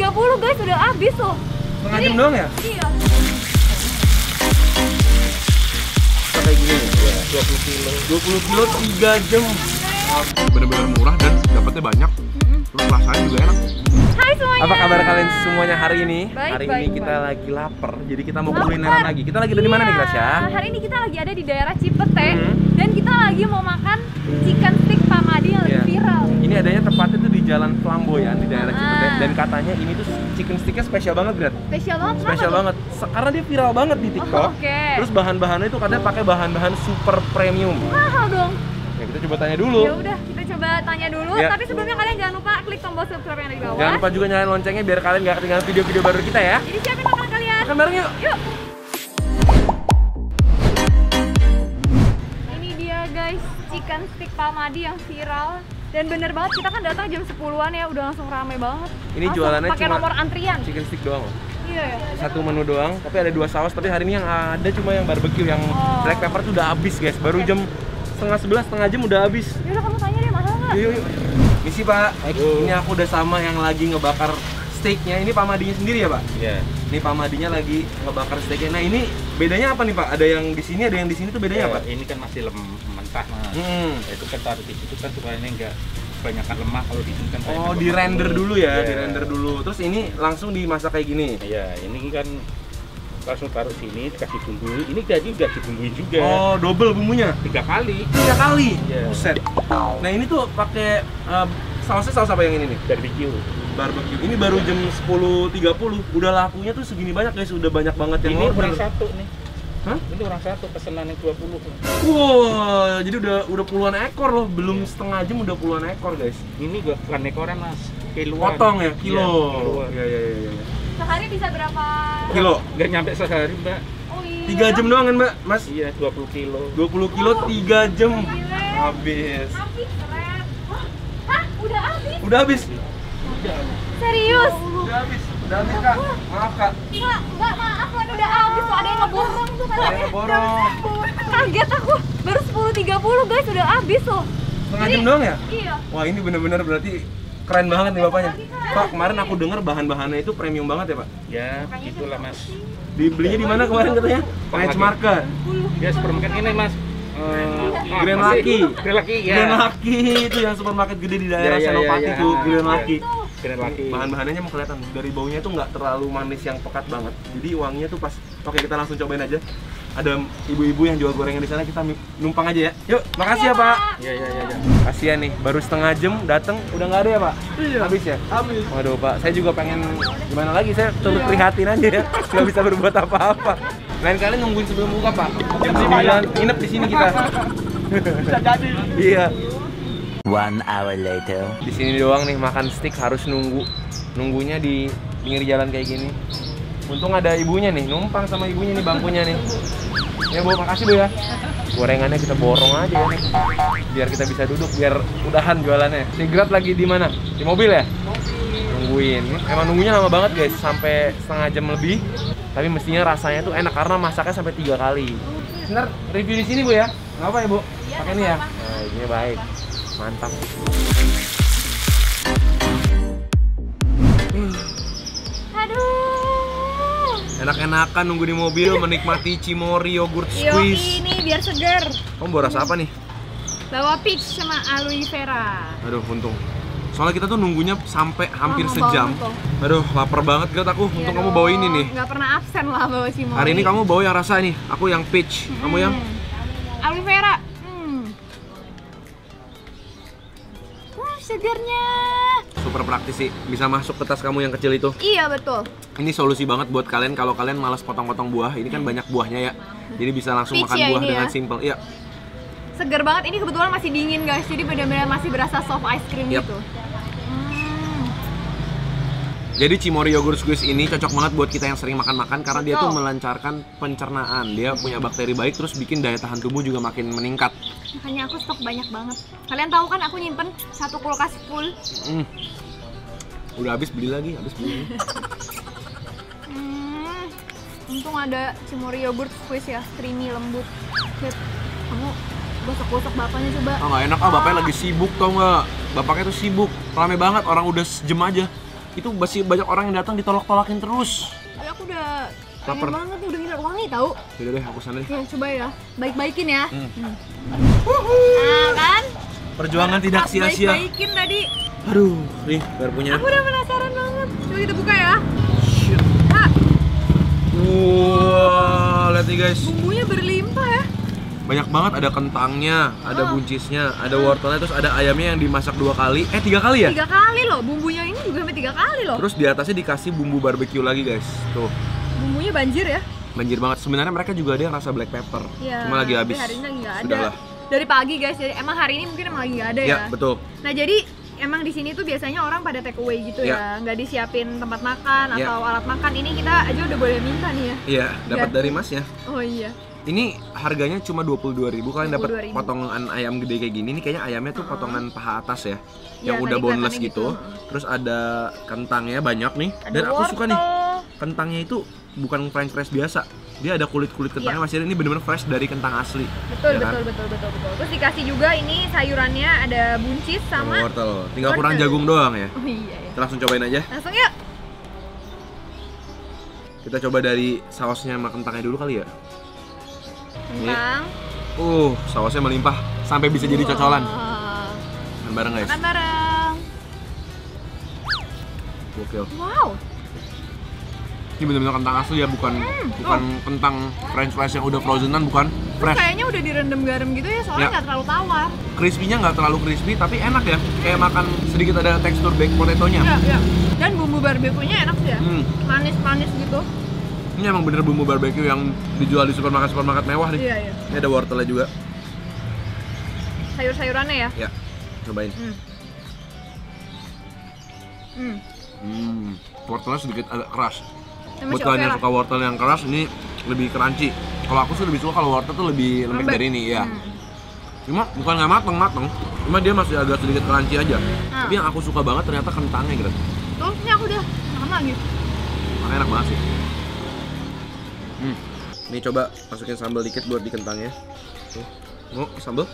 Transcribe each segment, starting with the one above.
10.30 guys, udah habis loh. Setengah jam doang ya? Iya. Kayak gini ya, 20 kilo 3 jam. Bener-bener murah dan dapatnya banyak. Terus rasanya juga enak. Hai semuanya. Apa kabar kalian semuanya hari ini? Baik, Hari baik, ini kita baik. lagi lapar, jadi kita mau kulineran lagi. Kita lagi dari mana nih Grasya? Hari ini kita lagi ada di daerah Cipete dan kita lagi mau makan chicken stick Pamadi yang lagi Iya. viral. Ini adanya tepatnya tuh di Jalan Flamboyan di daerah Cipete Ah. dan katanya ini tuh chicken sticknya spesial banget, Grat. Spesial banget. Spesial banget. Karena dia viral banget di TikTok. Oh, oke. Terus bahan-bahannya itu katanya pakai bahan-bahan super premium. Mahal dong. Ya kita coba tanya dulu. Ya udah, kita coba tanya dulu. Ya. Tapi sebelumnya kalian jangan lupa klik tombol subscribe yang ada di bawah. Jangan lupa juga nyalain loncengnya biar kalian gak ketinggalan video-video baru kita ya. Jadi siapin makanan kalian. Makan bareng yuk. Yuk. Ini dia guys, chicken stick Pamadi yang viral. Dan bener banget, kita kan datang jam 10-an ya, udah langsung rame banget. Ini Langsung jualannya pakai cuma nomor antrian. chicken stick doang loh. Iya ya. Satu menu doang, tapi ada 2 saus. Tapi hari ini yang ada cuma yang barbecue, yang Oh. black pepper tuh udah habis guys. Baru jam setengah 11, setengah jam udah habis. Yaudah kamu tanya deh, mahal nggak? Yuk. Misi Pak, ini aku udah sama yang lagi ngebakar steaknya. Ini Pamadinya sendiri ya Pak? Iya. Ini Pamadinya lagi ngebakar steaknya. Nah ini bedanya apa nih Pak? Ada yang di sini, ada yang di sini tuh bedanya apa? Ini kan masih mentah mas. Itu kan taruh di situ kan supaya ini enggak kebanyakan lemah. Kalau di sini kan Oh, banyak di lemak render dulu ya, Iya. di render dulu. Terus ini langsung dimasak kayak gini. Iya, ini kan langsung taruh sini dikasih bumbu. Ini jadi udah dibumbuin juga. Oh, double bumbunya. 3 kali 3 kali. Iya. Buset. Nah, ini tuh pakai sausnya saus apa yang ini nih? barbecue. Barbecue. Ini baru jam 10.30. Udah lakunya tuh segini banyak guys, udah banyak banget yang Ini order. orang satu nih. Hah? Ini orang satu pesanan yang 20. Wow, jadi udah puluhan ekor loh, belum setengah jam udah puluhan ekor guys. Ini gua bukan ekoran mas, kiloan. Potong ya, kilo. Iya, kiloan. Iya. Sehari bisa berapa? Kilo. Nggak nyampe sehari mbak. Oh iya. 3 jam doang kan Mbak, Mas? Iya, 20 kilo. 20 kilo 3 jam. Gile. Habis. Habis, keren. Hah? Udah habis? Udah habis? Serius? Udah habis Kak. Maaf Kak. Enggak, maaf kan udah habis tuh, ada yang ngeborong tuh Ada yang ngeborong. Kaget aku, baru 10.30 guys, udah habis loh. Setengah jam doang ya? Iya. Wah ini bener-bener berarti keren banget nih bapaknya. Pak, kemarin aku dengar bahan-bahannya itu premium banget ya Pak? Ya, begitulah mas. Dibelinya di mana kemarin katanya? Range Market. Ya supermarket ini mas. Grand Lucky. Grand Lucky ya. Grand Lucky itu yang supermarket gede di daerah Ya, ya, Senopati ya, ya. tuh, Grand Ya. Lucky. Grand Lucky. Bahan-bahannya mau kelihatan dari baunya tuh nggak terlalu manis yang pekat banget. Jadi wanginya tuh pas. Oke, kita langsung cobain aja. Ada ibu-ibu yang jual gorengan di sana, kita numpang aja ya. Yuk, makasih ya Pak. Ya. Kasihan nih, baru setengah jam datang udah nggak ada ya Pak? Iya. Habis ya? Habis. Waduh Pak, saya juga pengen gimana lagi, saya turut prihatin aja ya, nggak bisa berbuat apa-apa. Lain kali nungguin sebelum buka Pak. Jam 9 nginep di sini kita. Bisa jadi. Iya. 1 hour later. Di sini doang nih makan steak harus nunggunya di pinggir jalan kayak gini. Untung ada ibunya nih, numpang sama ibunya nih bangkunya nih. Ya Bu, makasih Bu ya. Gorengannya kita borong aja ya nih. Biar kita bisa duduk, biar udahan jualannya. Si Grat lagi di mana? Di mobil ya? Nungguin. Emang nunggunya lama banget guys, sampai setengah jam lebih. Tapi mestinya rasanya tuh enak karena masaknya sampai 3 kali. Sebentar, review di sini Bu ya. Nggak apa ya Bu? Pakai ini ya. Nah, ini baik. Mantap. Aduh. Enak-enakan nunggu di mobil menikmati Cimory yogurt squeeze. Ini biar segar. Kamu bawa rasa apa nih? Bawa peach sama aloe vera. Aduh, untung. Soalnya kita tuh nunggunya sampai hampir Lama sejam. banget tuh. Aduh, lapar banget Grat aku. Untung kamu bawa ini nih. Nggak pernah absen lah bawa Cimory. Hari ini kamu bawa yang rasa nih. Aku yang peach. Kamu yang aloe vera. Segarnya. super praktis sih. Bisa masuk ke tas kamu yang kecil itu. Iya betul. Ini solusi banget buat kalian kalau kalian malas potong-potong buah. Ini kan banyak buahnya ya. Jadi bisa langsung Peach makan ya buah ini dengan ya? simple. Iya. Segar banget. Ini kebetulan masih dingin guys. Jadi benar-benar masih berasa soft ice cream Yap. gitu. Jadi Cimory yogurt squeeze ini cocok banget buat kita yang sering makan-makan karena dia tuh Betul. melancarkan pencernaan. Dia punya bakteri baik terus bikin daya tahan tubuh juga makin meningkat. Makanya aku stok banyak banget. Kalian tahu kan aku nyimpen satu kulkas full. Udah habis beli lagi, Untung ada Cimory yogurt squeeze ya, creamy lembut. Lihat, kamu gosok-gosok bapaknya coba. Ah nggak enak bapaknya lagi sibuk tau nggak? Bapaknya tuh sibuk, rame banget orang udah sejam aja. itu masih banyak orang yang datang ditolak-tolakin terus. Aku udah Laper. pengen banget nih, udah ngiler wangi tau. Yaudah deh, aku sana deh. Ya coba ya, baik-baikin ya. Nah kan? Perjuangan tidak Pas sia-sia. baik-baikin tadi. Aduh, nih garpunya. Aku udah penasaran banget. Coba kita buka ya. Ah, Wah, lihat nih guys. bumbunya berlimpah ya. Banyak banget, ada kentangnya, ada buncisnya, ada wortelnya, terus ada ayamnya yang dimasak 2 kali. 3 kali ya? 3 kali loh, bumbunya ini juga sampai 3 kali loh. Terus di atasnya dikasih bumbu barbeque lagi guys. Tuh, Bumbunya banjir ya. banjir banget. Sebenarnya mereka juga ada yang rasa black pepper. Iya. Cuma lagi habis. Hari ini lagi nggak ada. Sudahlah. Dari pagi guys, jadi emang hari ini mungkin emang lagi nggak ada ya. Ya, betul. Nah jadi emang di sini tuh biasanya orang pada take away gitu ya, nggak disiapin tempat makan Ya. atau alat makan. Ini kita aja udah boleh minta nih ya. Iya, dapat Garpu. dari masnya. Oh iya. Ini harganya cuma 22.000. Kalian dapat 22.000. potongan ayam gede kayak gini. Ini kayaknya ayamnya tuh potongan paha atas ya. Iya, Yang udah tadi boneless kelihatannya gitu. gitu. Terus ada kentangnya banyak nih. Ada Dan aku suka nih. wortel. Kentangnya itu bukan french fries biasa. Dia ada kulit-kulit kentangnya masih ada. Ini bener-bener fresh dari kentang asli. Betul, Ya kan? betul. Terus dikasih juga ini sayurannya, ada buncis Sama sama. wortel. Tinggal kurang wortel. jagung doang ya. Oh iya ya. Kita langsung cobain aja. Langsung yuk. Kita coba dari sausnya sama kentangnya dulu kali ya. Kentang. Sausnya melimpah sampai bisa jadi cocolan. Wah. Makan bareng guys. Makan bareng. Gokil. Wow. Ini bener-bener kentang asli ya, bukan kentang french fries yang udah frozenan, bukan fresh. Kayaknya udah direndam garam gitu ya, soalnya Ya. nggak terlalu tawar. Crispy-nya nggak terlalu crispy, tapi enak ya. Kayak makan sedikit ada tekstur baked potato-nya. Iya. Dan bumbu barbeque-nya enak sih ya. Manis-manis gitu. Ini emang bener bumbu barbeque yang dijual di supermarket mewah nih. Iya. Ini ada wortelnya juga. Sayur-sayurannya ya. Ya, cobain. Wortelnya sedikit agak keras. Masih Buat kalian oke yang lah. suka wortel yang keras, ini lebih crunchy. Kalau aku sih lebih suka kalau wortel tuh lebih lembek dari ini ya. Cuma bukan nggak mateng, cuma dia masih agak sedikit crunchy aja. Tapi yang aku suka banget ternyata kentangnya gitu. Tuh, ini aku udah makan lagi. Makanya enak banget sih. Ini coba masukin sambal dikit buat di kentangnya. Tuh. Mau sambal?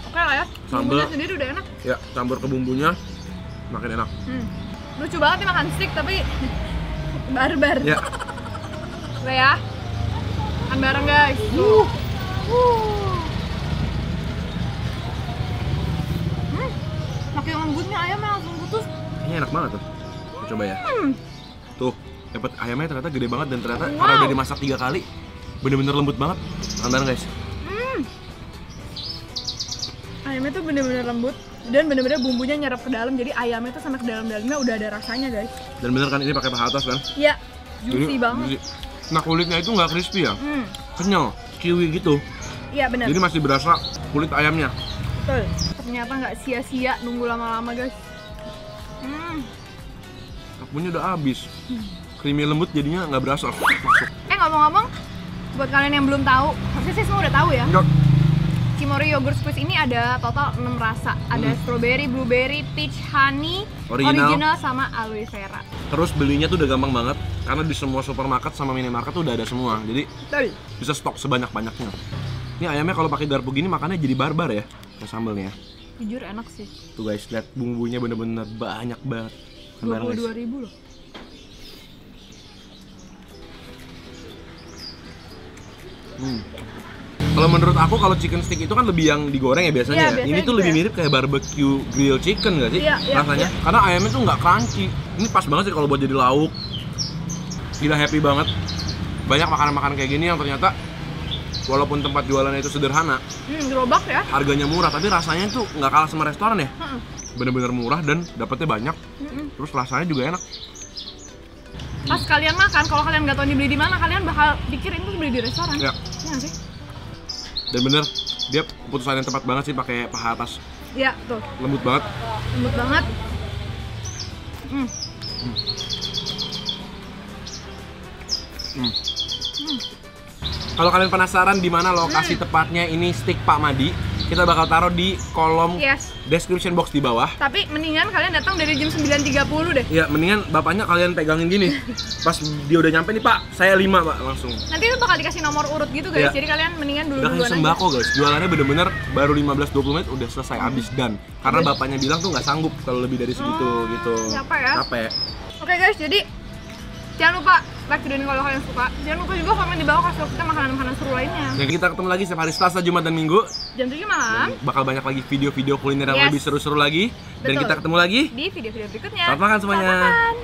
Oke lah ya. Sambal. Bumbunya sendiri udah enak. Ya, campur ke bumbunya makin enak. Lucu banget nih makan steak tapi barbar. Ya, Oke ya. Makan bareng guys. Makin lembutnya ayamnya langsung putus. ini enak banget tuh. Kita coba ya. Tuh, dapat ayamnya ternyata gede banget dan ternyata Wow. karena udah dimasak 3 kali, bener-bener lembut banget. Makan bareng guys. Ayamnya tuh bener-bener lembut dan bener-bener bumbunya nyerap ke dalam, jadi ayamnya tuh sampai ke dalam-dalamnya udah ada rasanya guys. Dan bener kan ini pakai paha atas kan? Iya, Jadi, juicy banget. juicy. Nah kulitnya itu nggak crispy ya, kenyal, chewy gitu. Iya bener, Jadi masih berasa kulit ayamnya. betul. Ternyata nggak sia-sia nunggu lama-lama guys. Akunya udah habis. Creamy lembut jadinya nggak berasa. Masuk. Ngomong-ngomong, buat kalian yang belum tahu, harusnya sih semua udah tahu ya. Enggak. Cimory Yogurt Squeeze ini ada total 6 rasa. Ada strawberry, blueberry, peach, honey, Original. sama aloe vera. Terus belinya tuh udah gampang banget karena di semua supermarket sama minimarket tuh udah ada semua. Jadi Betul. bisa stok sebanyak-banyaknya. Ini ayamnya kalau pakai garpu gini makannya jadi barbar ya. Kayak sambalnya. Jujur enak sih. Tuh guys, lihat bumbunya bener-bener banyak banget. Makan bareng, guys. 22.000 loh. Kalau menurut aku kalau chicken stick itu kan lebih yang digoreng ya biasanya. Iya, Ya. biasanya Ini tuh gitu lebih ya. mirip kayak barbecue grill chicken gak sih Iya, iya, rasanya? iya. Karena ayamnya tuh nggak crunchy. Ini pas banget sih kalau buat jadi lauk. Gila happy banget. Banyak makanan-makanan kayak gini yang ternyata walaupun tempat jualannya itu sederhana, Gerobak ya. harganya murah tapi rasanya tuh nggak kalah sama restoran ya. Bener-bener murah dan dapetnya banyak. Terus rasanya juga enak. Pas kalian makan, kalau kalian nggak tahu ini beli di mana, kalian bakal pikir ini tuh beli di restoran. Ya. Iya nggak sih? Dan bener, dia keputusan yang tepat banget sih pakai paha atas. Iya, tuh. Lembut banget. Lembut banget. Kalau kalian penasaran di mana lokasi tepatnya ini steak Pak Madi, kita bakal taruh di kolom Yes. description box di bawah. Tapi mendingan kalian datang dari jam 9.30 deh. Ya, mendingan bapaknya kalian pegangin gini. Pas dia udah nyampe nih, Pak, saya 5, Pak, langsung. Nanti itu bakal dikasih nomor urut gitu guys. Iya. Jadi kalian mendingan Udah kayak dulu-duluan aja. sembako, guys. Jualannya bener-bener baru 15-20 menit udah selesai habis dan karena bapaknya bilang tuh nggak sanggup kalau lebih dari segitu gitu. capek ya? Capek. Oke guys, jadi jangan lupa like video ini kalau kalian suka. Jangan lupa juga komen di bawah kasih kita makanan-makanan seru lainnya. Dan kita ketemu lagi setiap hari Selasa, Jumat, dan Minggu. Jam 7 malam Bakal banyak lagi video-video kuliner yang Yes. lebih seru-seru lagi. Dan Betul. kita ketemu lagi. di video-video berikutnya. Selamat makan semuanya. Selamat makan.